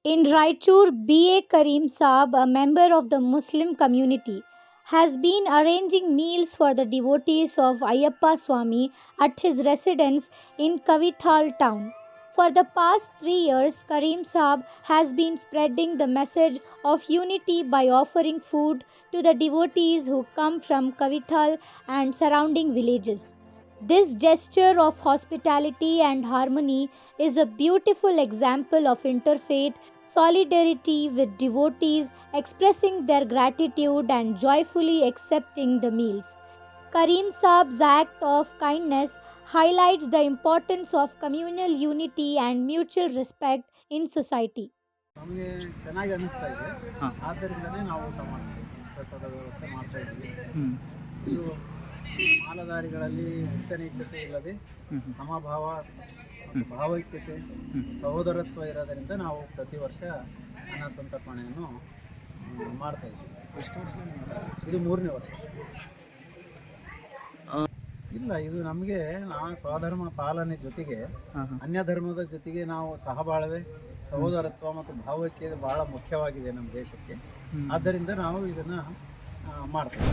In Raichur, B.A. Karim Saab, a member of the Muslim community, has been arranging meals for the devotees of Ayyappa Swami at his residence in Kavithal town. For the past 3 years, Karim Saab has been spreading the message of unity by offering food to the devotees who come from Kavithal and surrounding villages. This gesture of hospitality and harmony is a beautiful example of interfaith solidarity with devotees expressing their gratitude and joyfully accepting the meals. Karim Saab's act of kindness highlights the importance of communal unity and mutual respect in society. ನಮಗೆ ಚೆನ್ನಾಗಿ ಅನ್ನಿಸ್ತಾ ಇದೆ. ಹಾಂ. ಆದ್ದರಿಂದಲೇ ನಾವು ಊಟ ಮಾಡಿಸ್ತಾ ಇದ್ದೀವಿ, ಪ್ರಸಾದ ವ್ಯವಸ್ಥೆ ಮಾಡ್ತಾ ಇದ್ದೀವಿ. ಹ್ಞೂ ಇದು ಮಾಲಧಾರಿಗಳಲ್ಲಿ ಉಚ್ಚ ನೀಚತೆ ಇಲ್ಲದೆ ಸಮಭಾವ ಮತ್ತು ಭಾವೈಕ್ಯತೆ ಸಹೋದರತ್ವ ಇರೋದರಿಂದ ನಾವು ಪ್ರತಿ ವರ್ಷ ಅನ್ನ ಸಂತರ್ಪಣೆಯನ್ನು ಮಾಡ್ತಾ ಇದ್ದೀವಿ. ಎಷ್ಟು ವರ್ಷ? ಇದು 3ನೇ ವರ್ಷ. ಇಲ್ಲ, ಇದು ನಮಗೆ ನಾವು ಸ್ವಧರ್ಮ ಪಾಲನೆ ಜೊತೆಗೆ ಅನ್ಯ ಧರ್ಮದ ಜೊತೆಗೆ ನಾವು ಸಹಬಾಳ್ವೆ ಸಹೋದರತ್ವ ಮತ್ತು ಭಾವೈಕ್ಯತೆ ಬಹಳ ಮುಖ್ಯವಾಗಿದೆ ನಮ್ಮ ದೇಶಕ್ಕೆ. ಆದ್ದರಿಂದ ನಾವು ಇದನ್ನು ಮಾಡ್ತೇವೆ.